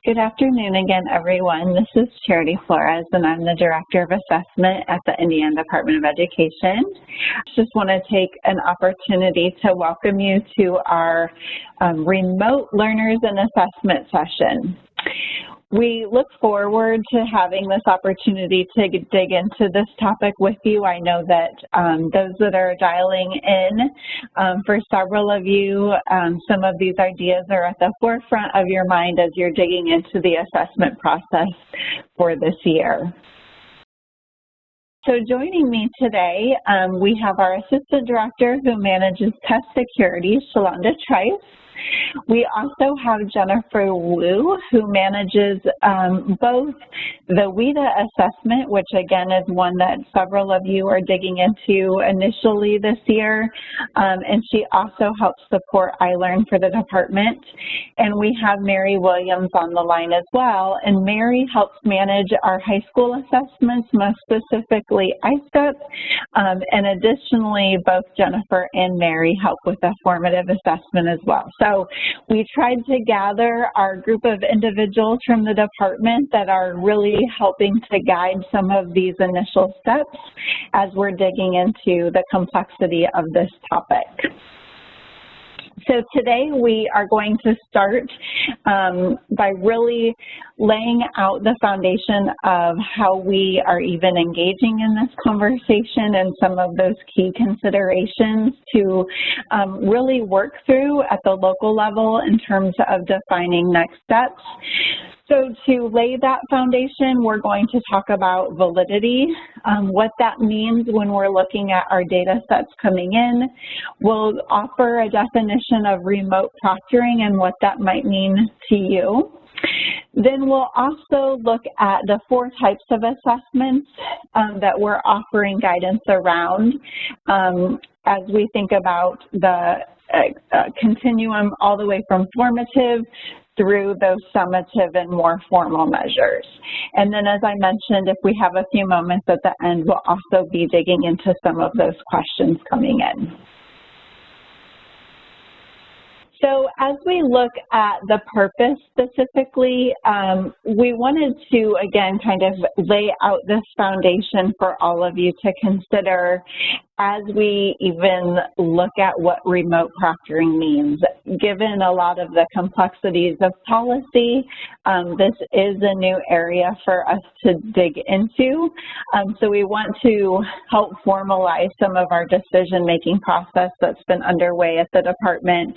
Good afternoon again, everyone. This is Charity Flores, and I'm the Director of Assessment at the Indiana Department of Education. Just want to take an opportunity to welcome you to our remote learners and assessment session. We look forward to having this opportunity to dig into this topic with you. I know that those that are dialing in, for several of you, some of these ideas are at the forefront of your mind as you're digging into the assessment process for this year. So joining me today, we have our Assistant Director who manages test security, Shalonda Trice. We also have Jennifer Wu, who manages both the WIDA assessment, which again is one that several of you are digging into initially this year, and she also helps support iLearn for the department. And we have Mary Williams on the line as well, and Mary helps manage our high school assessments, most specifically ISTEP, and additionally both Jennifer and Mary help with the formative assessment as well. So we tried to gather our group of individuals from the department that are really helping to guide some of these initial steps as we're digging into the complexity of this topic. So today we are going to start by really laying out the foundation of how we are even engaging in this conversation and some of those key considerations to really work through at the local level in terms of defining next steps. So to lay that foundation, we're going to talk about validity, what that means when we're looking at our data sets coming in. We'll offer a definition of remote proctoring and what that might mean to you. Then we'll also look at the 4 types of assessments that we're offering guidance around as we think about the continuum all the way from formative through those summative and more formal measures. And then, as I mentioned, if we have a few moments at the end, we'll also be digging into some of those questions coming in. So as we look at the purpose specifically, we wanted to, again, kind of lay out this foundation for all of you to consider as we even look at what remote proctoring means. Given a lot of the complexities of policy, this is a new area for us to dig into. So we want to help formalize some of our decision-making process that's been underway at the department.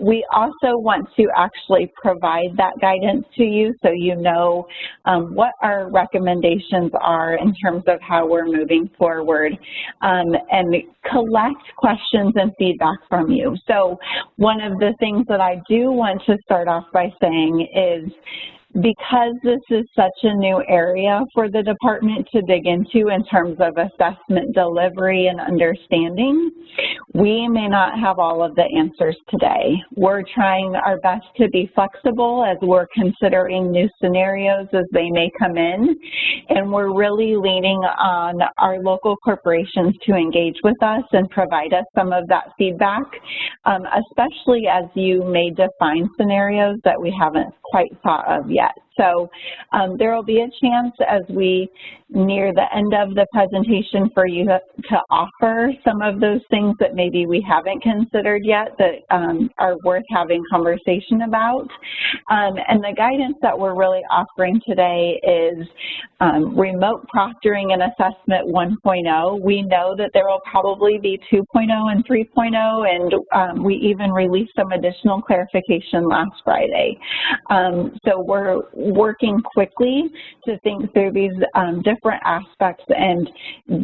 We also want to actually provide that guidance to you so you know what our recommendations are in terms of how we're moving forward. And collect questions and feedback from you. So one of the things that I do want to start off by saying is, because this is such a new area for the department to dig into in terms of assessment delivery and understanding, we may not have all of the answers today. We're trying our best to be flexible as we're considering new scenarios as they may come in, and we're really leaning on our local corporations to engage with us and provide us some of that feedback, especially as you may define scenarios that we haven't quite thought of yet. So there will be a chance as we near the end of the presentation for you to offer some of those things that maybe we haven't considered yet that are worth having conversation about. And the guidance that we're really offering today is remote proctoring and assessment 1.0. We know that there will probably be 2.0 and 3.0, and we even released some additional clarification last Friday. So we're working quickly to think through these different aspects and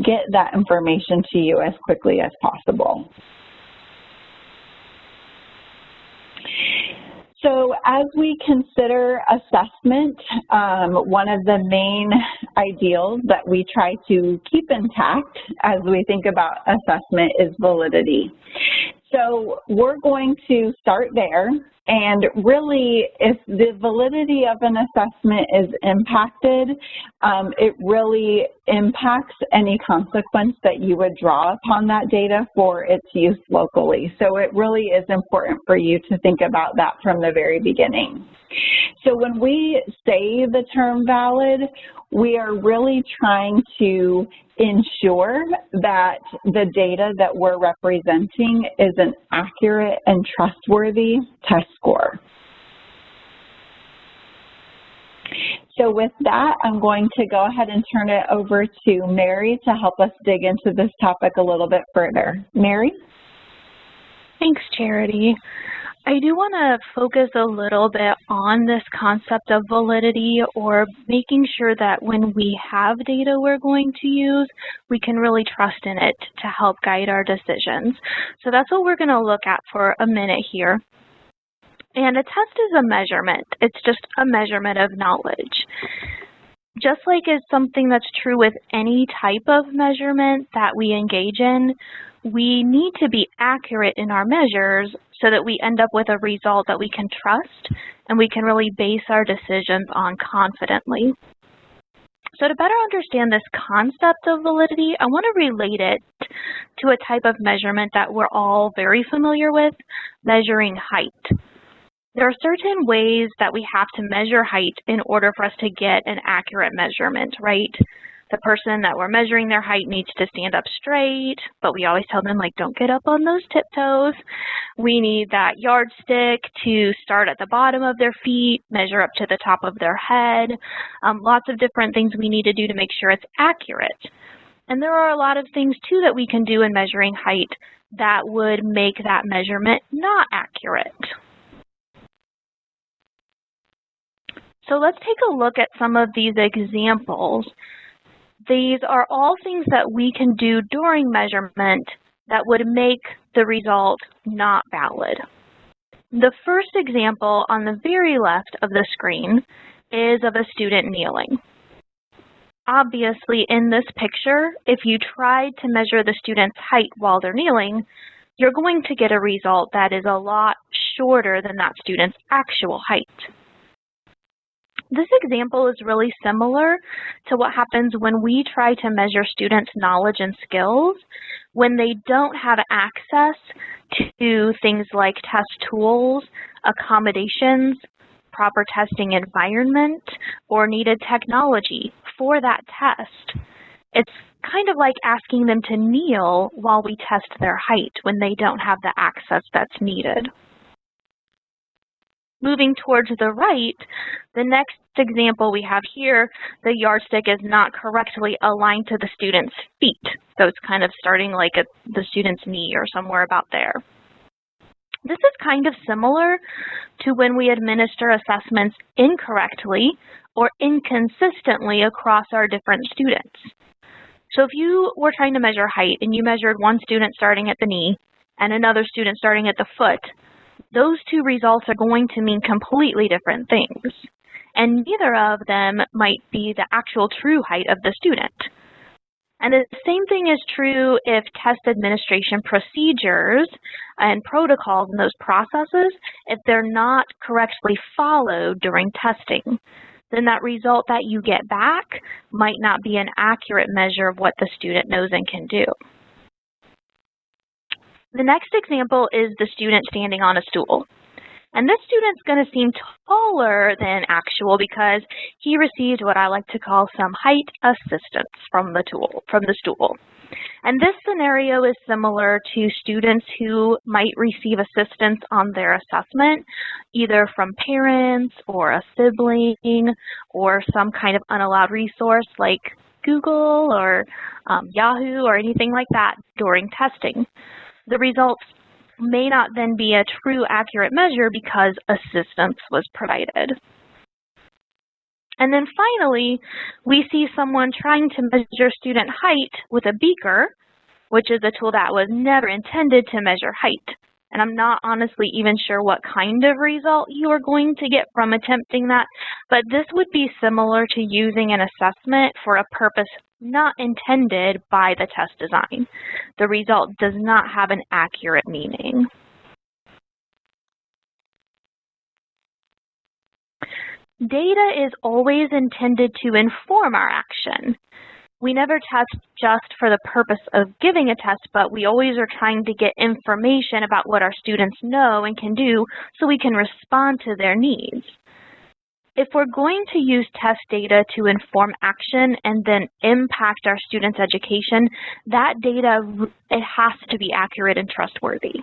get that information to you as quickly as possible. So as we consider assessment, one of the main ideals that we try to keep intact as we think about assessment is validity. So we're going to start there, and really if the validity of an assessment is impacted, it really impacts any consequence that you would draw upon that data for its use locally. So it really is important for you to think about that from the very beginning. So when we say the term valid, we are really trying to ensure that the data that we're representing is an accurate and trustworthy test score. So with that, I'm going to go ahead and turn it over to Mary to help us dig into this topic a little bit further. Mary? Thanks, Charity. I do want to focus a little bit on this concept of validity, or making sure that when we have data we're going to use, we can really trust in it to help guide our decisions. So that's what we're going to look at for a minute here. And a test is a measurement. It's just a measurement of knowledge. Just like it's something that's true with any type of measurement that we engage in, we need to be accurate in our measures so that we end up with a result that we can trust and we can really base our decisions on confidently. So to better understand this concept of validity, I want to relate it to a type of measurement that we're all very familiar with, measuring height. There are certain ways that we have to measure height in order for us to get an accurate measurement, right? The person that we're measuring their height needs to stand up straight, but we always tell them, like, don't get up on those tiptoes. We need that yardstick to start at the bottom of their feet, measure up to the top of their head. Lots of different things we need to do to make sure it's accurate. And there are a lot of things, too, that we can do in measuring height that would make that measurement not accurate. So let's take a look at some of these examples. These are all things that we can do during measurement that would make the result not valid. The first example on the very left of the screen is of a student kneeling. Obviously, in this picture, if you tried to measure the student's height while they're kneeling, you're going to get a result that is a lot shorter than that student's actual height. This example is really similar to what happens when we try to measure students' knowledge and skills when they don't have access to things like test tools, accommodations, proper testing environment, or needed technology for that test. It's kind of like asking them to kneel while we test their height when they don't have the access that's needed. Moving towards the right, the next example we have here, the yardstick is not correctly aligned to the student's feet. So it's kind of starting like at the student's knee or somewhere about there. This is kind of similar to when we administer assessments incorrectly or inconsistently across our different students. So if you were trying to measure height and you measured one student starting at the knee and another student starting at the foot, those two results are going to mean completely different things, and neither of them might be the actual true height of the student. And the same thing is true if test administration procedures and protocols and those processes, if they're not correctly followed during testing, then that result that you get back might not be an accurate measure of what the student knows and can do. The next example is the student standing on a stool. And this student's going to seem taller than actual because he received what I like to call some height assistance from the stool. And this scenario is similar to students who might receive assistance on their assessment, either from parents or a sibling or some kind of unallowed resource like Google or Yahoo or anything like that during testing. The results may not then be a true accurate measure because assistance was provided. And then finally, we see someone trying to measure student height with a beaker, which is a tool that was never intended to measure height. And I'm not honestly even sure what kind of result you are going to get from attempting that, but this would be similar to using an assessment for a purpose not intended by the test design. The result does not have an accurate meaning. Data is always intended to inform our action. We never test just for the purpose of giving a test, but we always are trying to get information about what our students know and can do so we can respond to their needs. if we're going to use test data to inform action and then impact our students' education, that data, it has to be accurate and trustworthy.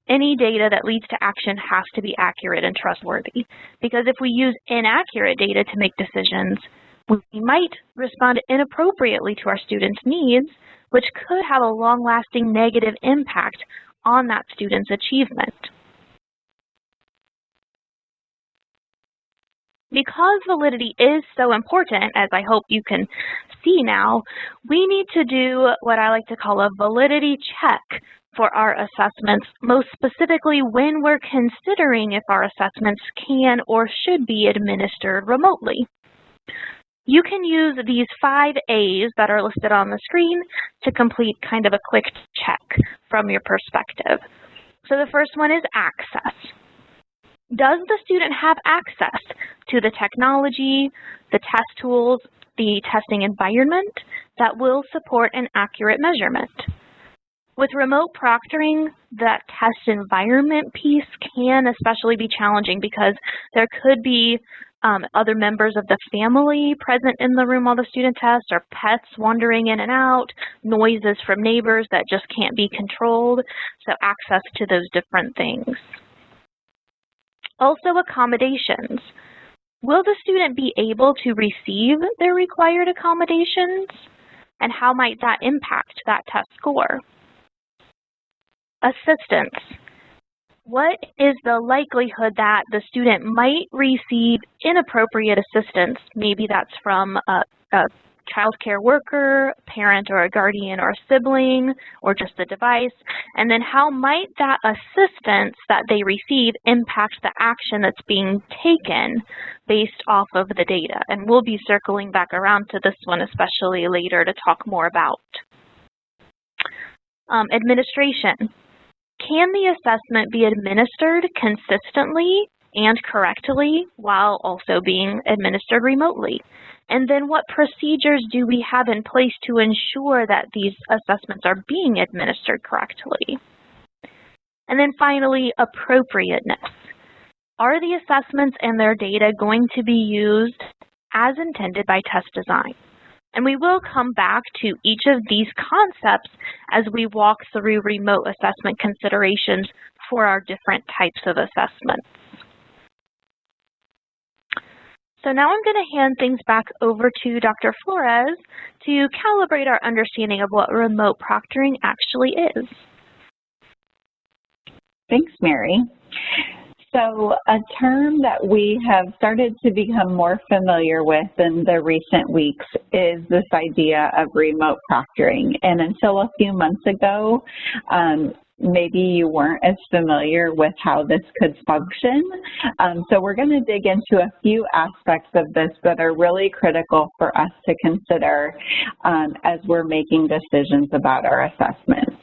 Any data that leads to action has to be accurate and trustworthy. Because if we use inaccurate data to make decisions, we might respond inappropriately to our students' needs, which could have a long-lasting negative impact on that student's achievement. Because validity is so important, as I hope you can see now, we need to do what I like to call a validity check for our assessments, most specifically when we're considering if our assessments can or should be administered remotely. You can use these 5 A's that are listed on the screen to complete kind of a quick check from your perspective. So the first one is access. Does the student have access to the technology, the test tools, the testing environment that will support an accurate measurement? With remote proctoring, that test environment piece can especially be challenging because there could be other members of the family present in the room while the student tests, or pets wandering in and out, noises from neighbors that just can't be controlled, so access to those different things. Also, accommodations. Will the student be able to receive their required accommodations? And how might that impact that test score? Assistance. What is the likelihood that the student might receive inappropriate assistance? Maybe that's from a child care worker, parent or a guardian or a sibling, or just a device. And then how might that assistance that they receive impact the action that's being taken based off of the data? And we'll be circling back around to this one, especially later, to talk more about. Administration. Can the assessment be administered consistently and correctly while also being administered remotely? And then what procedures do we have in place to ensure that these assessments are being administered correctly? And then finally, appropriateness. Are the assessments and their data going to be used as intended by test design? And we will come back to each of these concepts as we walk through remote assessment considerations for our different types of assessments. So now I'm going to hand things back over to Dr. Flores to calibrate our understanding of what remote proctoring actually is. Thanks, Mary. So a term that we have started to become more familiar with in the recent weeks is this idea of remote proctoring. And until a few months ago, maybe you weren't as familiar with how this could function. So we're going to dig into a few aspects of this that are really critical for us to consider as we're making decisions about our assessments.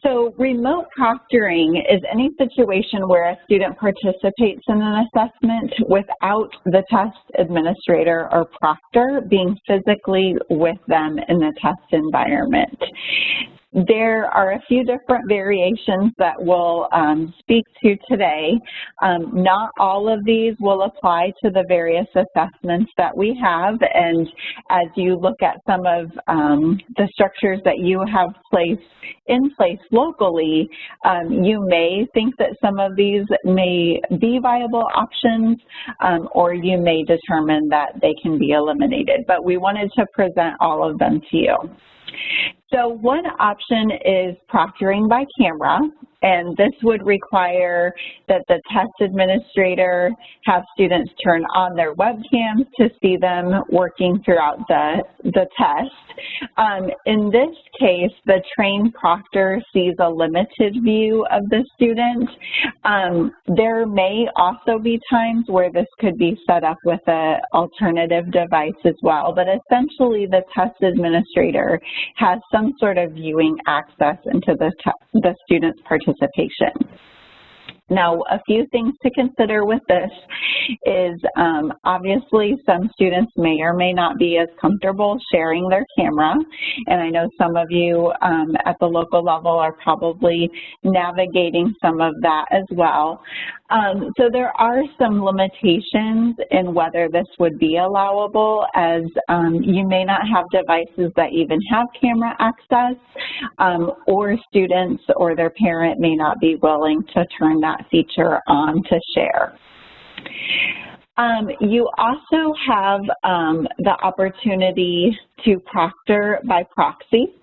So remote proctoring is any situation where a student participates in an assessment without the test administrator or proctor being physically with them in the test environment. There are a few different variations that we'll speak to today. Not all of these will apply to the various assessments that we have, and as you look at some of the structures that you have in place locally, you may think that some of these may be viable options, or you may determine that they can be eliminated, but we wanted to present all of them to you. So one option is proctoring by camera, and this would require that the test administrator have students turn on their webcams to see them working throughout the test. In this case, the trained proctor sees a limited view of the student. There may also be times where this could be set up with an alternative device as well, but essentially the test administrator has some sort of viewing access into the student's participation. Now, a few things to consider with this is obviously some students may or may not be as comfortable sharing their camera, and I know some of you at the local level are probably navigating some of that as well. So there are some limitations in whether this would be allowable, as you may not have devices that even have camera access, or students or their parent may not be willing to turn that feature on to share. You also have the opportunity to proctor by proxy.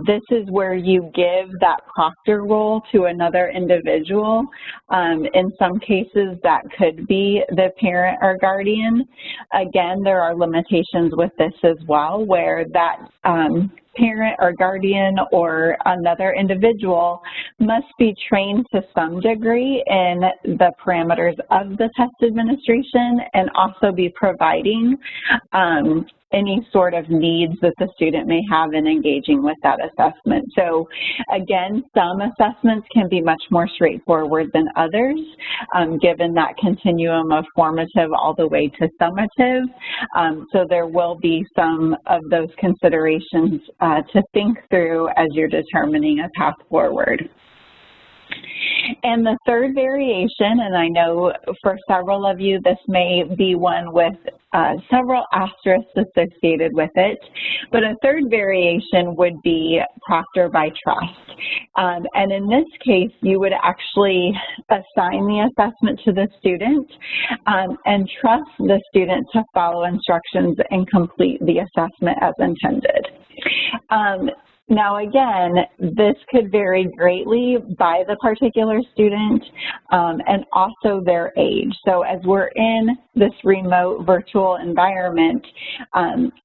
This is where you give that proctor role to another individual. In some cases, that could be the parent or guardian. Again, there are limitations with this as well, where that parent or guardian or another individual must be trained to some degree in the parameters of the test administration and also be providing any sort of needs that the student may have in engaging with that assessment. So again, some assessments can be much more straightforward than others, given that continuum of formative all the way to summative. So there will be some of those considerations to think through as you're determining a path forward. And the third variation, and I know for several of you this may be one with several asterisks associated with it, but a third variation would be proctor by trust. And in this case, you would actually assign the assessment to the student and trust the student to follow instructions and complete the assessment as intended. Now again, this could vary greatly by the particular student and also their age. So as we're in this remote virtual environment,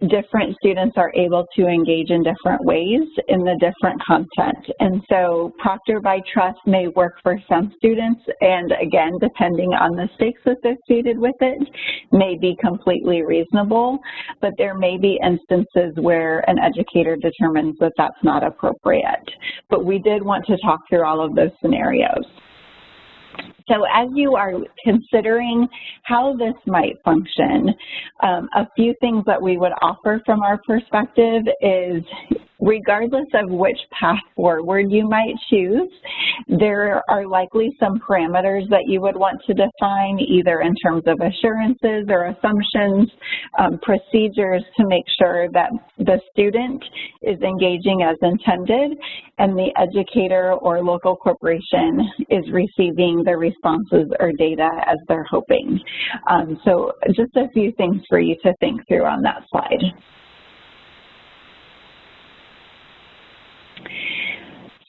different students are able to engage in different ways in the different content. And so proctor by trust may work for some students, and again, depending on the stakes associated with it, may be completely reasonable, but there may be instances where an educator determines that that's not appropriate. But we did want to talk through all of those scenarios. So as you are considering how this might function, a few things that we would offer from our perspective is, regardless of which path forward you might choose, there are likely some parameters that you would want to define, either in terms of assurances or assumptions, procedures to make sure that the student is engaging as intended and the educator or local corporation is receiving the responses or data as they're hoping. So just a few things for you to think through on that slide.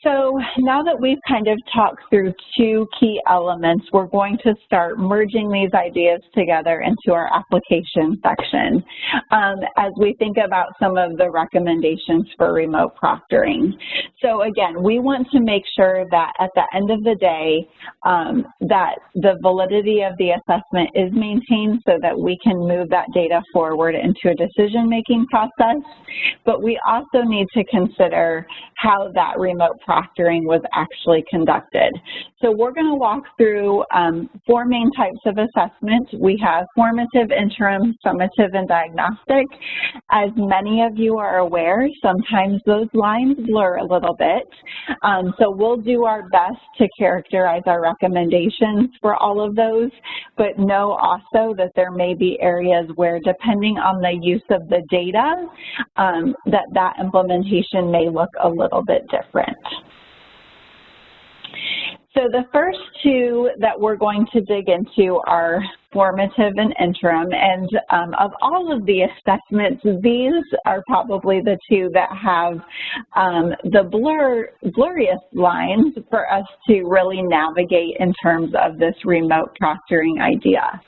So now that we've kind of talked through two key elements, we're going to start merging these ideas together into our application section as we think about some of the recommendations for remote proctoring. So again, we want to make sure that at the end of the day, that the validity of the assessment is maintained so that we can move that data forward into a decision-making process. But we also need to consider how that remote proctoring was actually conducted. So we're going to walk through four main types of assessment. We have formative, interim, summative, and diagnostic. As many of you are aware, sometimes those lines blur a little bit. So we'll do our best to characterize our recommendations for all of those, but know also that there may be areas where, depending on the use of the data, that implementation may look a little bit different. So the first two that we're going to dig into are formative and interim, and of all of the assessments, these are probably the two that have the blurriest lines for us to really navigate in terms of this remote proctoring idea.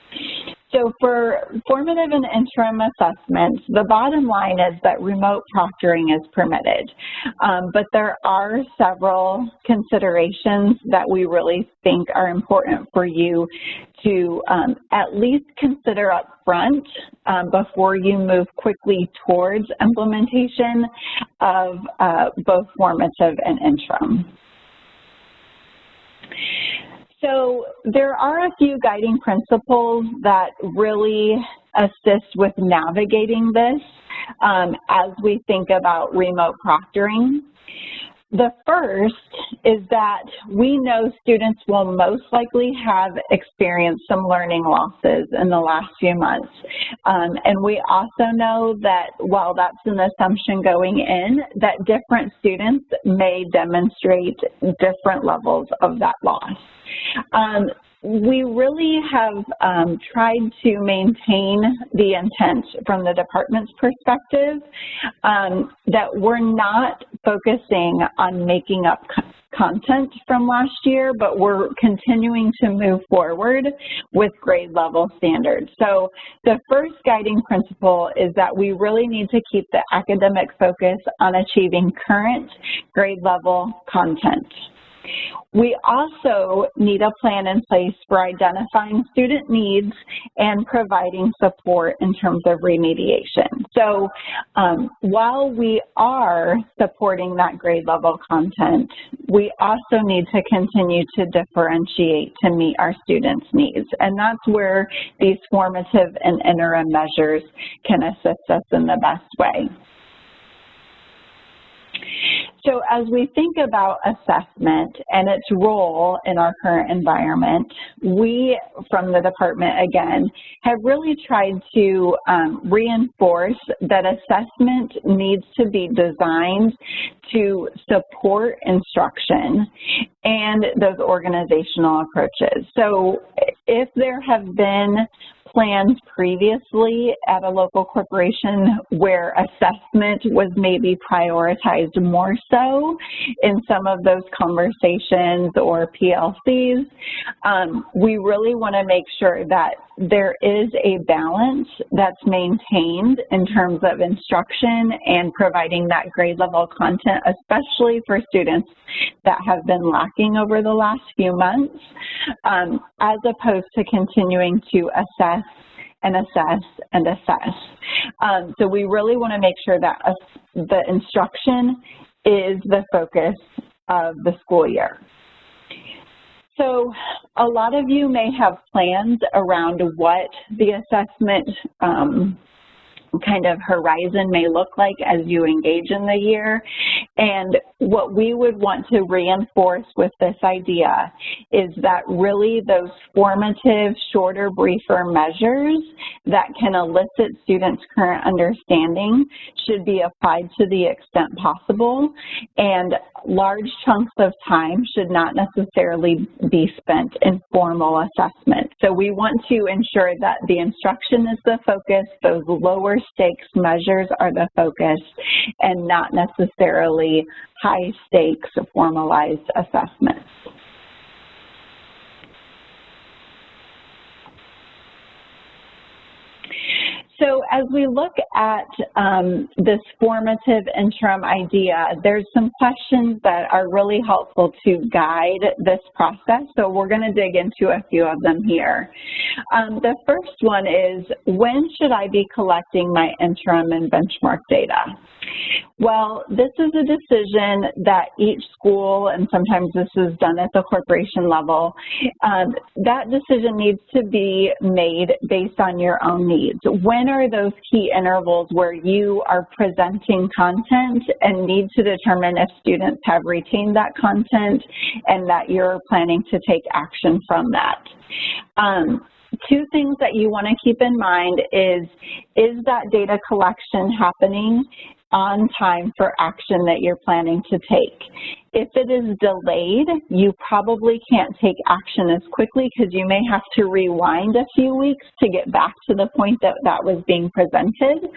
So for formative and interim assessments, the bottom line is that remote proctoring is permitted, but there are several considerations that we really think are important for you to at least consider up front before you move quickly towards implementation of both formative and interim. So there are a few guiding principles that really assist with navigating this as we think about remote proctoring. The first is that we know students will most likely have experienced some learning losses in the last few months. And we also know that while that's an assumption going in, that different students may demonstrate different levels of that loss. We really have tried to maintain the intent from the department's perspective that we're not focusing on making up content from last year, but we're continuing to move forward with grade level standards. So the first guiding principle is that we really need to keep the academic focus on achieving current grade level content. We also need a plan in place for identifying student needs and providing support in terms of remediation. So while we are supporting that grade level content, we also need to continue to differentiate to meet our students' needs. And that's where these formative and interim measures can assist us in the best way. So as we think about assessment and its role in our current environment, we from the department, again, have really tried to reinforce that assessment needs to be designed to support instruction and those organizational approaches. So if there have been plans previously at a local corporation where assessment was maybe prioritized more so in some of those conversations or PLCs, we really want to make sure that there is a balance that's maintained in terms of instruction and providing that grade level content, especially for students that have been lacking over the last few months, as opposed to continuing to assess and assess and assess. So we really want to make sure that the instruction is the focus of the school year. So a lot of you may have plans around what the assessment kind of horizon may look like as you engage in the year. And what we would want to reinforce with this idea is that really those formative, shorter, briefer measures that can elicit students' current understanding should be applied to the extent possible, and large chunks of time should not necessarily be spent in formal assessment. So we want to ensure that the instruction is the focus, those lower stakes measures are the focus, and not necessarily high stakes formalized assessments. So as we look at this formative interim idea, there's some questions that are really helpful to guide this process. So we're going to dig into a few of them here. The first one is, when should I be collecting my interim and benchmark data? Well, this is a decision that each school, and sometimes this is done at the corporation level, that decision needs to be made based on your own needs. When are those key intervals where you are presenting content and need to determine if students have retained that content and that you're planning to take action from that? Two things that you want to keep in mind is that data collection happening on time for action that you're planning to take? If it is delayed, you probably can't take action as quickly because you may have to rewind a few weeks to get back to the point that that was being presented.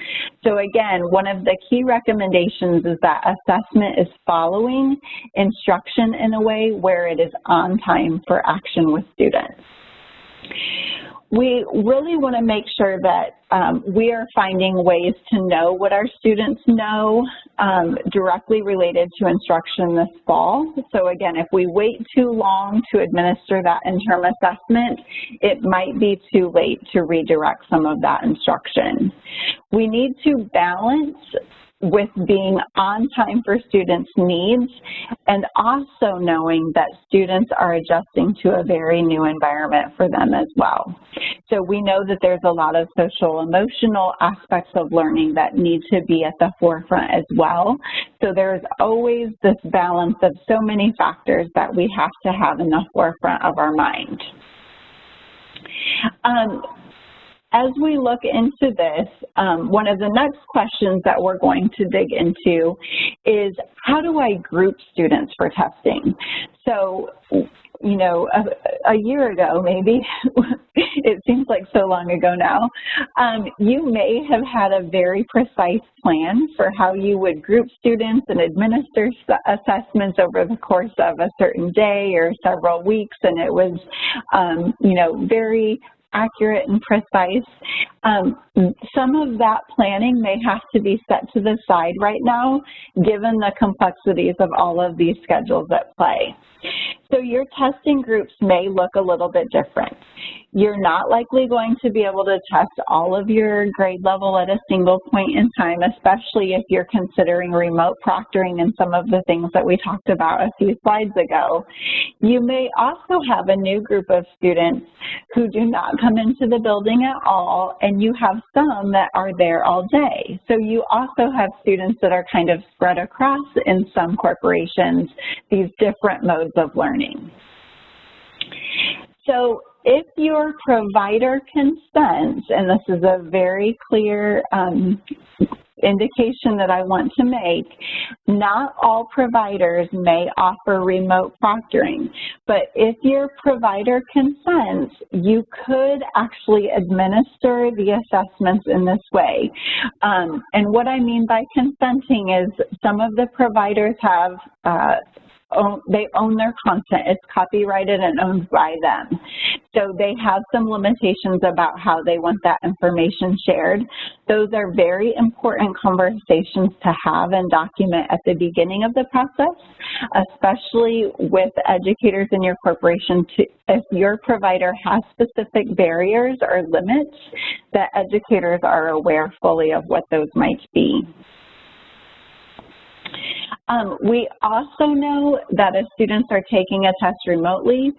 So again, one of the key recommendations is that assessment is following instruction in a way where it is on time for action with students. We really want to make sure that we are finding ways to know what our students know directly related to instruction this fall. So again, if we wait too long to administer that interim assessment, it might be too late to redirect some of that instruction. We need to balance with being on time for students' needs, and also knowing that students are adjusting to a very new environment for them as well. So we know that there's a lot of social emotional aspects of learning that need to be at the forefront as well. So there's always this balance of so many factors that we have to have in the forefront of our mind. As we look into this, one of the next questions that we're going to dig into is, how do I group students for testing? So, you know, a year ago, maybe, it seems like so long ago now, you may have had a very precise plan for how you would group students and administer assessments over the course of a certain day or several weeks, and it was, you know, very accurate and precise. Some of that planning may have to be set to the side right now, given the complexities of all of these schedules at play. So your testing groups may look a little bit different. You're not likely going to be able to test all of your grade level at a single point in time, especially if you're considering remote proctoring and some of the things that we talked about a few slides ago. You may also have a new group of students who do not come into the building at all, and you have some that are there all day. So you also have students that are kind of spread across in some corporations, these different modes of learning. So if your provider consents, and this is a very clear indication that I want to make, not all providers may offer remote proctoring, but if your provider consents, you could actually administer the assessments in this way. And what I mean by consenting is some of the providers have they own their content. It's copyrighted and owned by them. So they have some limitations about how they want that information shared. Those are very important conversations to have and document at the beginning of the process, especially with educators in your corporation. If your provider has specific barriers or limits, that educators are aware fully of what those might be. We also know that if students are taking a test remotely,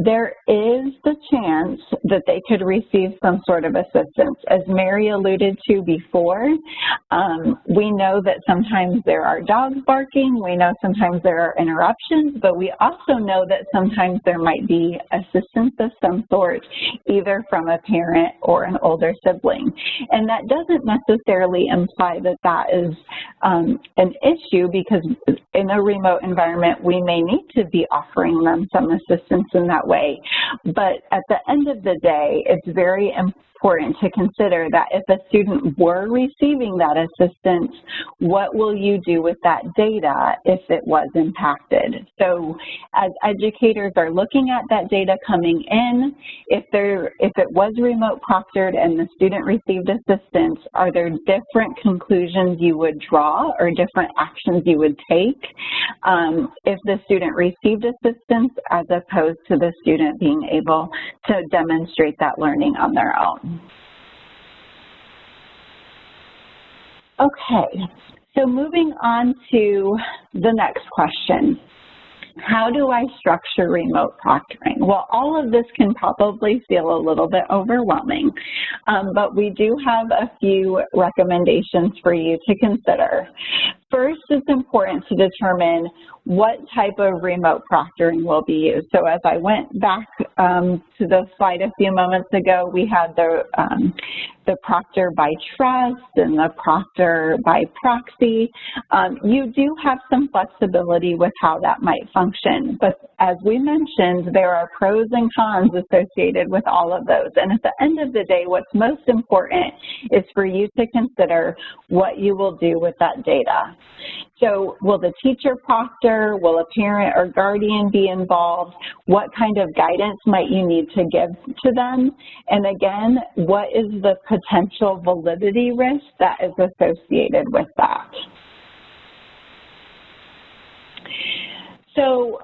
there is the chance that they could receive some sort of assistance. As Mary alluded to before, we know that sometimes there are dogs barking, we know sometimes there are interruptions, but we also know that sometimes there might be assistance of some sort, either from a parent or an older sibling. And that doesn't necessarily imply that that is an issue, because in a remote environment, we may need to be offering them some assistance in that way. But at the end of the day, it's very important to consider that if a student were receiving that assistance, what will you do with that data if it was impacted? So as educators are looking at that data coming in, if it was remote proctored and the student received assistance, are there different conclusions you would draw or different actions you would take if the student received assistance as opposed to the student being able to demonstrate that learning on their own? Okay, so moving on to the next question. How do I structure remote proctoring? Well, all of this can probably feel a little bit overwhelming, but we do have a few recommendations for you to consider. First, it's important to determine what type of remote proctoring will be used. So as I went back to the slide a few moments ago, we had the proctor by trust and the proctor by proxy. You do have some flexibility with how that might function, but as we mentioned, there are pros and cons associated with all of those. And at the end of the day, what's most important is for you to consider what you will do with that data. So will the teacher proctor, will a parent or guardian be involved? What kind of guidance might you need to give to them? And again, what is the potential validity risk that is associated with that? So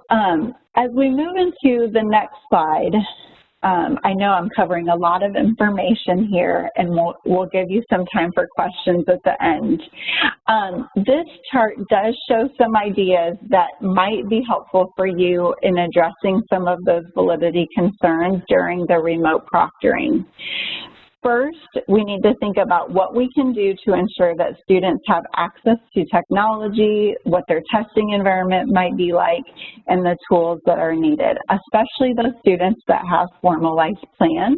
as we move into the next slide, I know I'm covering a lot of information here, and we'll give you some time for questions at the end. This chart does show some ideas that might be helpful for you in addressing some of those validity concerns during the remote proctoring. First, we need to think about what we can do to ensure that students have access to technology, what their testing environment might be like, and the tools that are needed, especially those students that have formalized plans.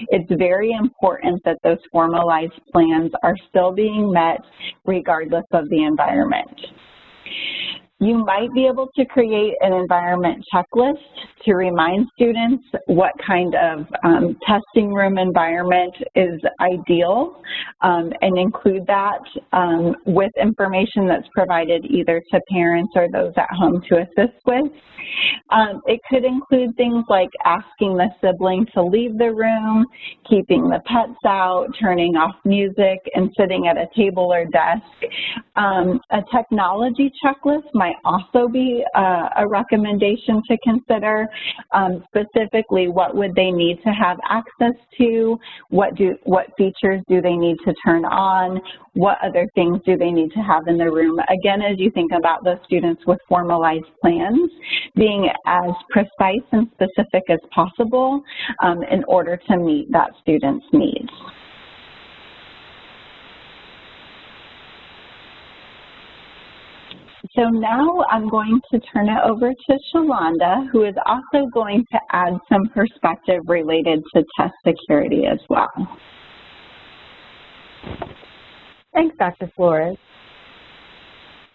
It's very important that those formalized plans are still being met regardless of the environment. You might be able to create an environment checklist to remind students what kind of testing room environment is ideal, and include that with information that's provided either to parents or those at home to assist with. It could include things like asking the sibling to leave the room, keeping the pets out, turning off music, and sitting at a table or desk. A technology checklist might also be a recommendation to consider. Specifically, what would they need to have access to? What features do they need to turn on? What other things do they need to have in the room? Again, as you think about those students with formalized plans, being as precise and specific as possible in order to meet that student's needs. So now I'm going to turn it over to Shalonda, who is also going to add some perspective related to test security as well. Thanks, Dr. Flores.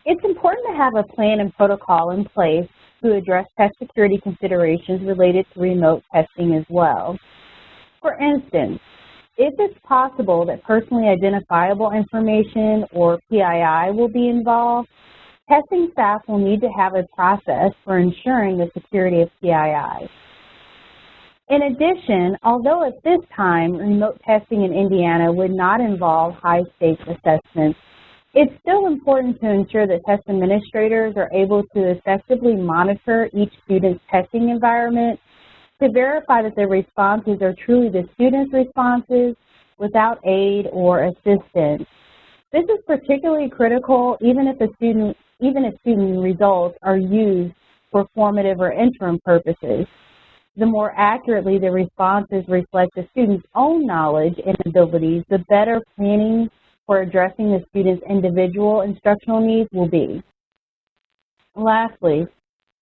It's important to have a plan and protocol in place to address test security considerations related to remote testing as well. For instance, if it's possible that personally identifiable information or PII will be involved, testing staff will need to have a process for ensuring the security of PII. In addition, although at this time remote testing in Indiana would not involve high-stakes assessments, it's still important to ensure that test administrators are able to effectively monitor each student's testing environment to verify that their responses are truly the student's responses without aid or assistance. This is particularly critical even if student results are used for formative or interim purposes. The more accurately the responses reflect the student's own knowledge and abilities, the better planning for addressing the student's individual instructional needs will be. Lastly,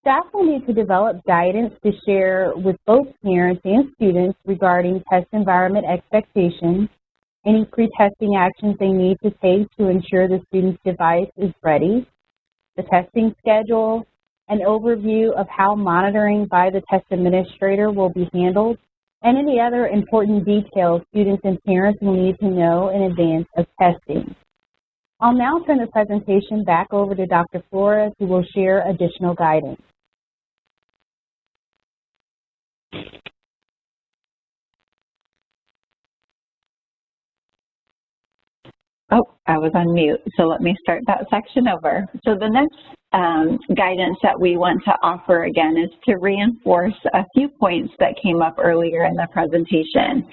staff will need to develop guidance to share with both parents and students regarding test environment expectations, any pre-testing actions they need to take to ensure the student's device is ready, the testing schedule, an overview of how monitoring by the test administrator will be handled, and any other important details students and parents will need to know in advance of testing. I'll now turn the presentation back over to Dr. Flores, who will share additional guidance. Oh, I was on mute, so let me start that section over. So the next guidance that we want to offer again is to reinforce a few points that came up earlier in the presentation.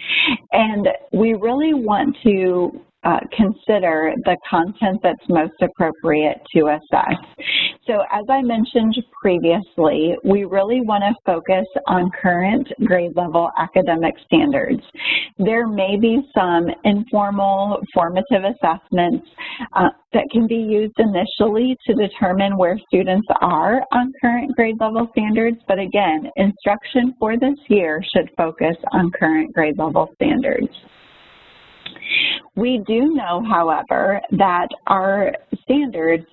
And we really want to consider the content that's most appropriate to assess. So as I mentioned previously, we really want to focus on current grade level academic standards. There may be some informal formative assessments that can be used initially to determine where students are on current grade level standards, but again, instruction for this year should focus on current grade level standards. We do know, however, that our standards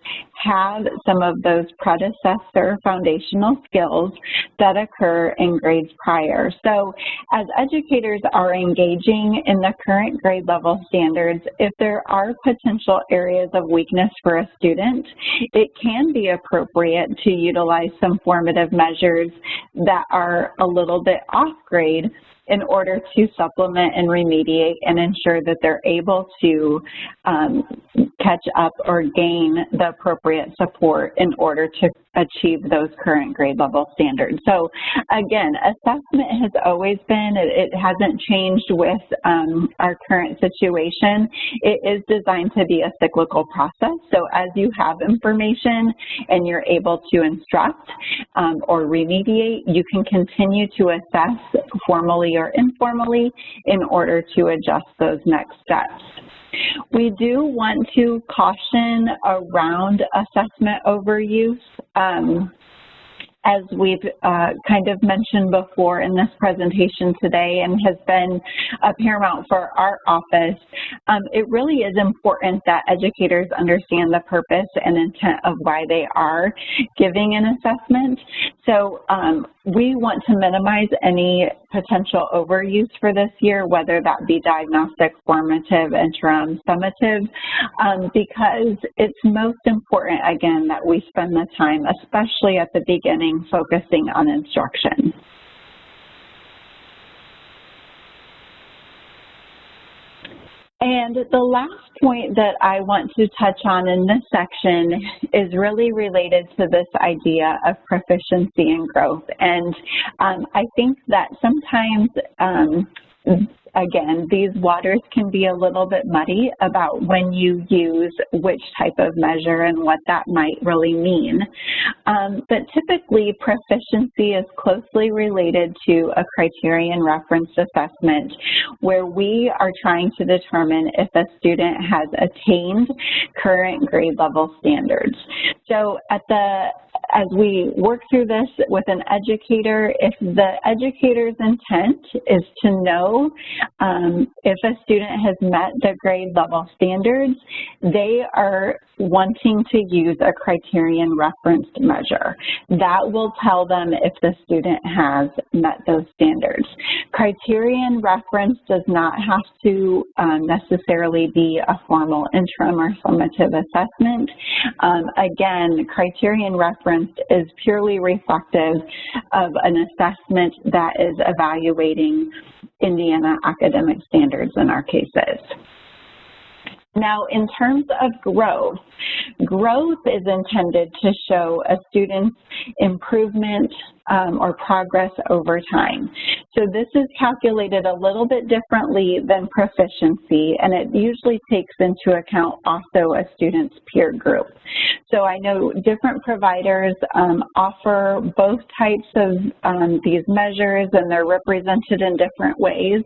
have some of those predecessor foundational skills that occur in grades prior. So as educators are engaging in the current grade level standards, if there are potential areas of weakness for a student, it can be appropriate to utilize some formative measures that are a little bit off grade in order to supplement and remediate and ensure that they're able to catch up or gain the appropriate support in order to achieve those current grade level standards. So again, assessment has always been information. It hasn't changed with our current situation. It is designed to be a cyclical process. So as you have information and you're able to instruct or remediate, you can continue to assess formally or informally in order to adjust those next steps. We do want to caution around assessment overuse. As we've kind of mentioned before in this presentation today and has been paramount for our office, it really is important that educators understand the purpose and intent of why they are giving an assessment. So we want to minimize any potential overuse for this year, whether that be diagnostic, formative, interim, summative, because it's most important, again, that we spend the time, especially at the beginning, focusing on instruction. And the last point that I want to touch on in this section is really related to this idea of proficiency and growth. And I think that sometimes, again, these waters can be a little bit muddy about when you use which type of measure and what that might really mean. But typically, proficiency is closely related to a criterion referenced assessment where we are trying to determine if a student has attained current grade level standards. So as we work through this with an educator, if the educator's intent is to know if a student has met the grade level standards, they are wanting to use a criterion referenced measure. That will tell them if the student has met those standards. Criterion reference does not have to necessarily be a formal interim or summative assessment. Again, criterion reference is purely reflective of an assessment that is evaluating Indiana academic standards in our cases. Now, in terms of growth, growth is intended to show a student's improvement or progress over time. So this is calculated a little bit differently than proficiency, and it usually takes into account also a student's peer group. So I know different providers offer both types of these measures, and they're represented in different ways,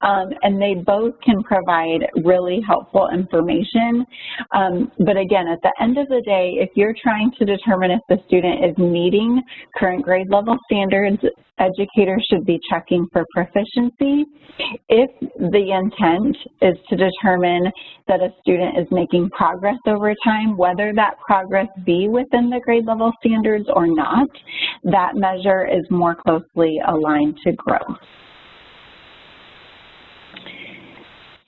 and they both can provide really helpful information. But again, at the end of the day, if you're trying to determine if the student is meeting current grade level standards, educators should be checking for proficiency. If the intent is to determine that a student is making progress over time, whether that progress be within the grade level standards or not, that measure is more closely aligned to growth.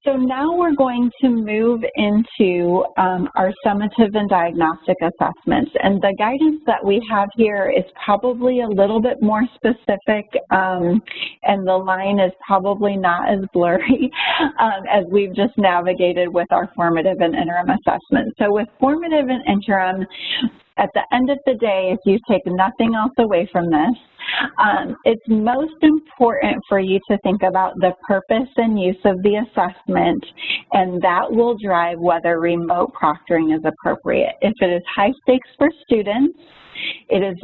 So now we're going to move into our summative and diagnostic assessments. And the guidance that we have here is probably a little bit more specific, and the line is probably not as blurry as we've just navigated with our formative and interim assessments. So with formative and interim, at the end of the day, if you take nothing else away from this, it's most important for you to think about the purpose and use of the assessment, and that will drive whether remote proctoring is appropriate. If it is high stakes for students, it is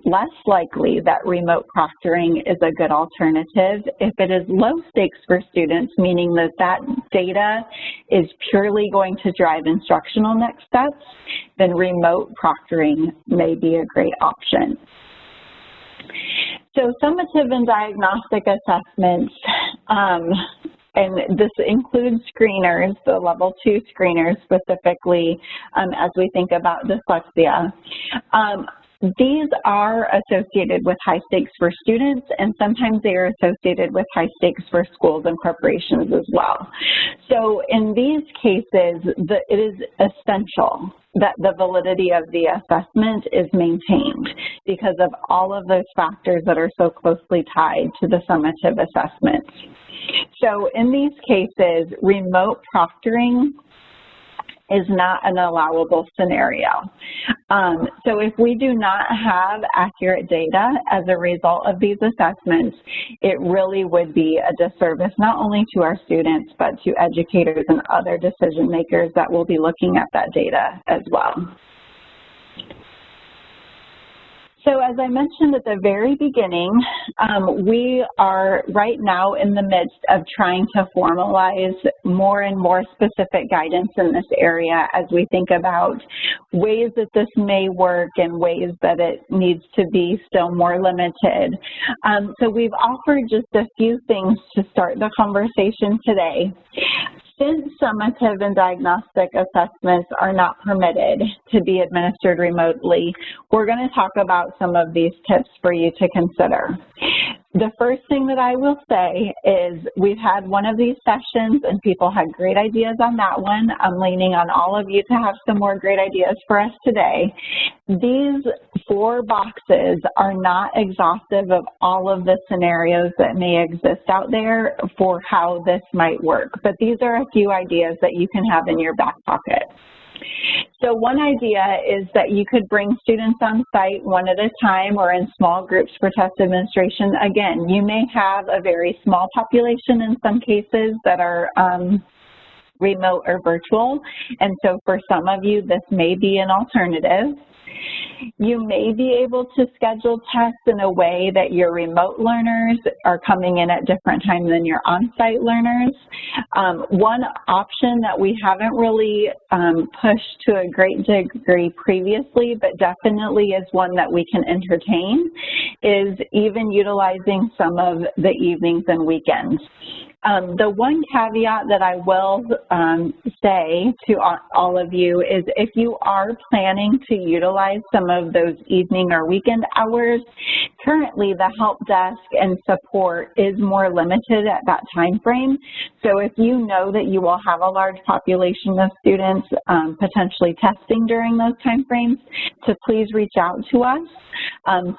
less likely that remote proctoring is a good alternative. If it is low stakes for students, meaning that that data is purely going to drive instructional next steps, then remote proctoring may be a great option. So summative and diagnostic assessments, and this includes screeners, the level 2 screeners specifically, as we think about dyslexia. These are associated with high stakes for students, and sometimes they are associated with high stakes for schools and corporations as well. So in these cases, it is essential that the validity of the assessment is maintained because of all of those factors that are so closely tied to the summative assessments. So in these cases, remote proctoring is not an allowable scenario. So if we do not have accurate data as a result of these assessments, it really would be a disservice not only to our students, but to educators and other decision makers that will be looking at that data as well. So as I mentioned at the very beginning, we are right now in the midst of trying to formalize more and more specific guidance in this area as we think about ways that this may work and ways that it needs to be still more limited. So we've offered just a few things to start the conversation today. Since summative and diagnostic assessments are not permitted to be administered remotely, we're going to talk about some of these tips for you to consider. The first thing that I will say is we've had one of these sessions and people had great ideas on that one. I'm leaning on all of you to have some more great ideas for us today. These 4 boxes are not exhaustive of all of the scenarios that may exist out there for how this might work, but these are a few ideas that you can have in your back pocket. So one idea is that you could bring students on site one at a time or in small groups for test administration. Again, you may have a very small population in some cases that are remote or virtual, and so for some of you this may be an alternative. You may be able to schedule tests in a way that your remote learners are coming in at different times than your on-site learners. One option that we haven't really pushed to a great degree previously, but definitely is one that we can entertain, is even utilizing some of the evenings and weekends. The one caveat that I will say to all of you is if you are planning to utilize some of those evening or weekend hours, currently the help desk and support is more limited at that time frame. So if you know that you will have a large population of students potentially testing during those time frames, to please reach out to us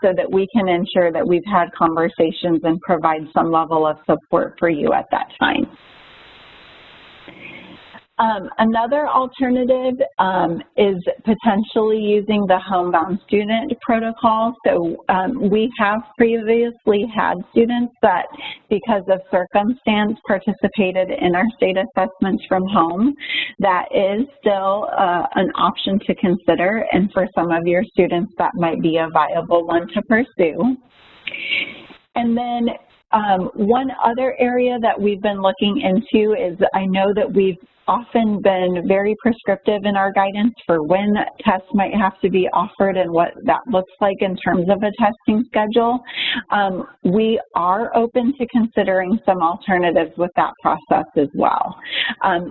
so that we can ensure that we've had conversations and provide some level of support for you at that time. Another alternative is potentially using the homebound student protocol. So we have previously had students that, because of circumstance, participated in our state assessments from home. That is still an option to consider, and for some of your students that might be a viable one to pursue. And then one other area that we've been looking into is, I know that we've often been very prescriptive in our guidance for when tests might have to be offered and what that looks like in terms of a testing schedule. We are open to considering some alternatives with that process as well.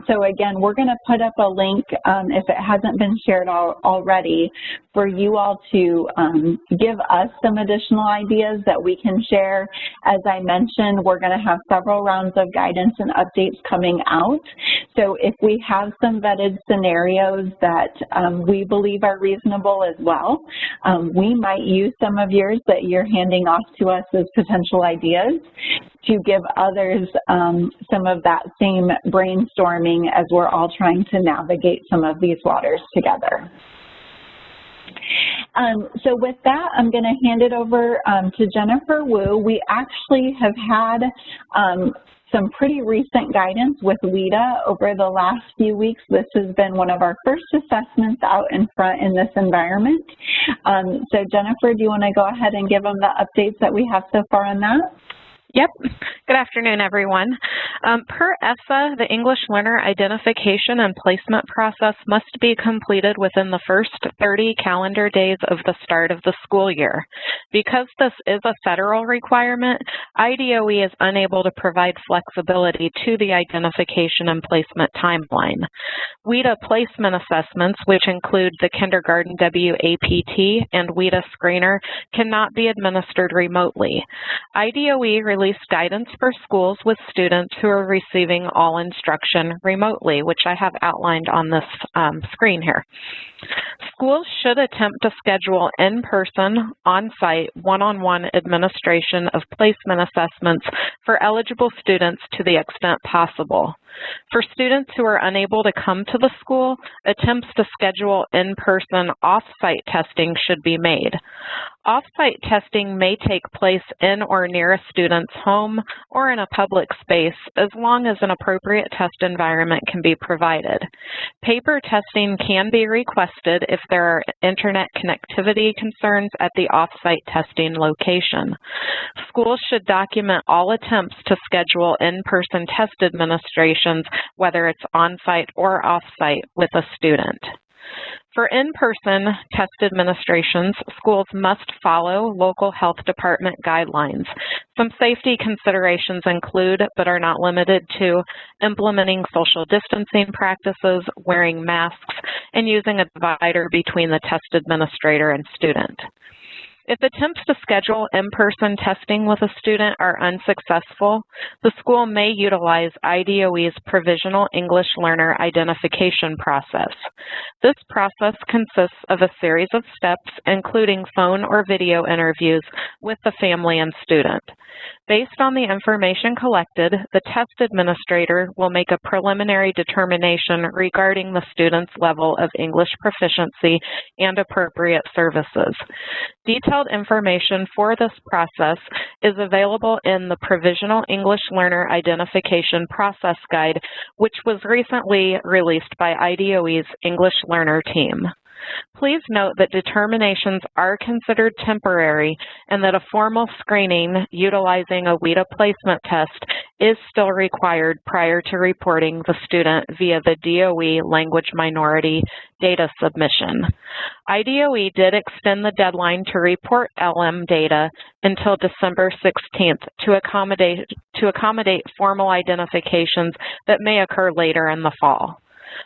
So again, we're going to put up a link, if it hasn't been shared already, for you all to give us some additional ideas that we can share. As I mentioned, we're going to have several rounds of guidance and updates coming out. So if we have some vetted scenarios that we believe are reasonable as well, we might use some of yours that you're handing off to us as potential ideas to give others some of that same brainstorming as we're all trying to navigate some of these waters together. So with that, I'm going to hand it over to Jennifer Wu. We actually have had some pretty recent guidance with WIDA over the last few weeks. This has been one of our first assessments out in front in this environment. So Jennifer, do you want to go ahead and give them the updates that we have so far on that? Yep. Good afternoon, everyone. Per ESSA, the English learner identification and placement process must be completed within the first 30 calendar days of the start of the school year. Because this is a federal requirement, IDOE is unable to provide flexibility to the identification and placement timeline. WIDA placement assessments, which include the kindergarten WAPT and WIDA screener, cannot be administered remotely. IDOE released guidance for schools with students who are receiving all instruction remotely, which I have outlined on this screen here. Schools should attempt to schedule in-person, on-site, one-on-one administration of placement assessments for eligible students to the extent possible. For students who are unable to come to the school, attempts to schedule in-person, off-site testing should be made. Off-site testing may take place in or near a student's home or in a public space, as long as an appropriate test environment can be provided. Paper testing can be requested if there are internet connectivity concerns at the off-site testing location. Schools should document all attempts to schedule in-person test administrations, whether it's on-site or off-site, with a student. For in-person test administrations, schools must follow local health department guidelines. Some safety considerations include, but are not limited to, implementing social distancing practices, wearing masks, and using a divider between the test administrator and student. If attempts to schedule in-person testing with a student are unsuccessful, the school may utilize IDOE's Provisional English Learner Identification process. This process consists of a series of steps, including phone or video interviews with the family and student. Based on the information collected, the test administrator will make a preliminary determination regarding the student's level of English proficiency and appropriate services. Detailed information for this process is available in the Provisional English Learner Identification Process Guide, which was recently released by IDOE's English Learner team. Please note that determinations are considered temporary and that a formal screening utilizing a WIDA placement test is still required prior to reporting the student via the DOE Language Minority Data Submission. IDOE did extend the deadline to report LM data until December 16th to accommodate formal identifications that may occur later in the fall.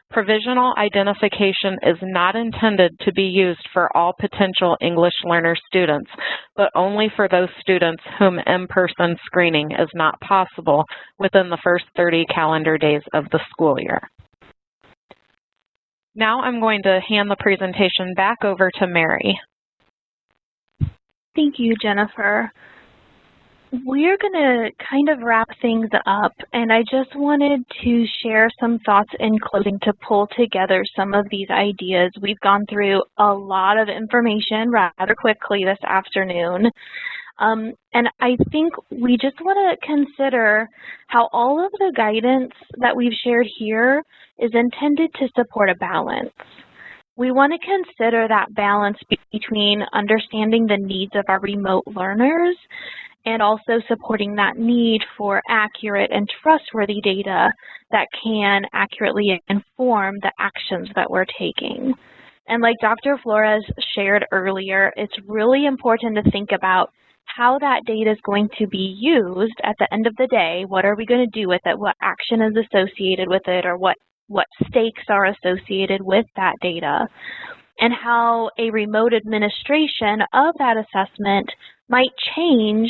Provisional identification is not intended to be used for all potential English learner students, but only for those students whom in-person screening is not possible within the first 30 calendar days of the school year. Now I'm going to hand the presentation back over to Mary. Thank you, Jennifer. We're going to kind of wrap things up, and I just wanted to share some thoughts in closing to pull together some of these ideas. We've gone through a lot of information rather quickly this afternoon, and I think we just want to consider how all of the guidance that we've shared here is intended to support a balance. We want to consider that balance between understanding the needs of our remote learners and also supporting that need for accurate and trustworthy data that can accurately inform the actions that we're taking. And like Dr. Flores shared earlier, it's really important to think about how that data is going to be used at the end of the day. What are we going to do with it? What action is associated with it, or what stakes are associated with that data? And how a remote administration of that assessment might change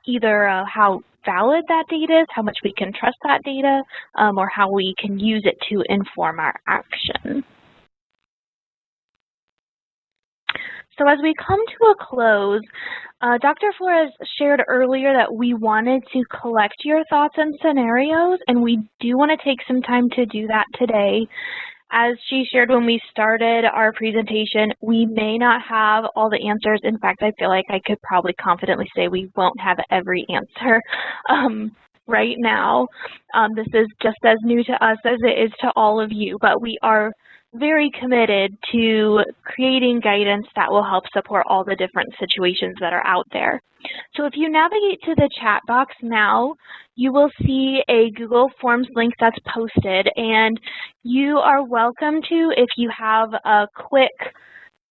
either how valid that data is, how much we can trust that data, or how we can use it to inform our action. So as we come to a close, Dr. Flores shared earlier that we wanted to collect your thoughts and scenarios, and we do want to take some time to do that today. As she shared when we started our presentation, we may not have all the answers. In fact, I feel like I could probably confidently say we won't have every answer right now. This is just as new to us as it is to all of you, but we are very committed to creating guidance that will help support all the different situations that are out there. So if you navigate to the chat box now, you will see a Google Forms link that's posted, and you are welcome to, if you have a quick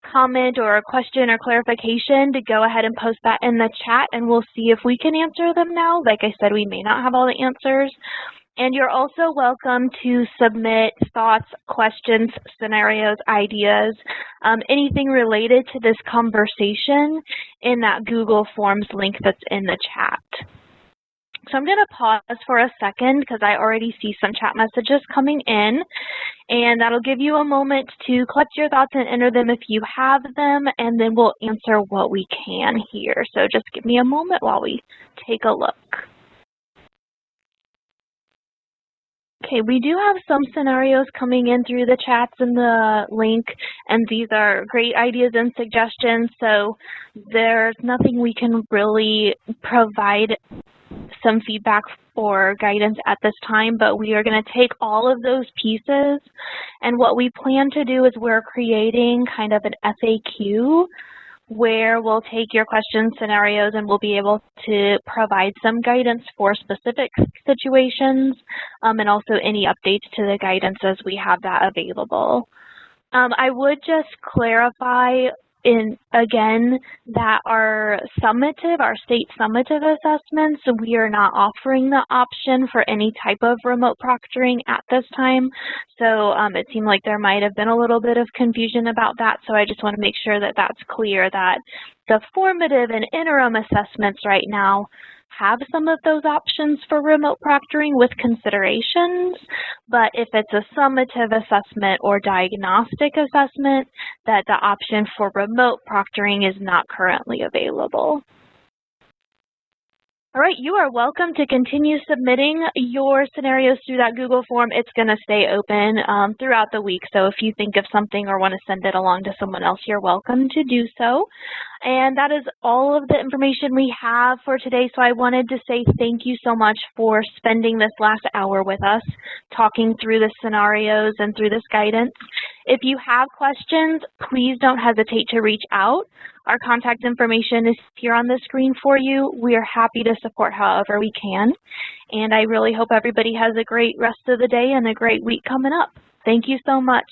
comment or a question or clarification, to go ahead and post that in the chat, and we'll see if we can answer them now. Like I said, we may not have all the answers. And you're also welcome to submit thoughts, questions, scenarios, ideas, anything related to this conversation in that Google Forms link that's in the chat. So I'm going to pause for a second because I already see some chat messages coming in, and that'll give you a moment to collect your thoughts and enter them if you have them, and then we'll answer what we can here. So just give me a moment while we take a look. Okay, we do have some scenarios coming in through the chats and the link, and these are great ideas and suggestions, so there's nothing we can really provide some feedback or guidance at this time, but we are going to take all of those pieces, and what we plan to do is we're creating kind of an FAQ where we'll take your questions, scenarios, and we'll be able to provide some guidance for specific situations, and also any updates to the guidance as we have that available. I would just clarify again that our state summative assessments, we are not offering the option for any type of remote proctoring at this time. So it seemed like there might have been a little bit of confusion about that. So I just want to make sure that that's clear, that the formative and interim assessments right now have some of those options for remote proctoring with considerations, but if it's a summative assessment or diagnostic assessment, that the option for remote proctoring is not currently available. All right, you are welcome to continue submitting your scenarios through that Google form. It's going to stay open throughout the week, so if you think of something or want to send it along to someone else, you're welcome to do so. And that is all of the information we have for today, so I wanted to say thank you so much for spending this last hour with us, talking through the scenarios and through this guidance. If you have questions, please don't hesitate to reach out. Our contact information is here on the screen for you. We are happy to support however we can. And I really hope everybody has a great rest of the day and a great week coming up. Thank you so much.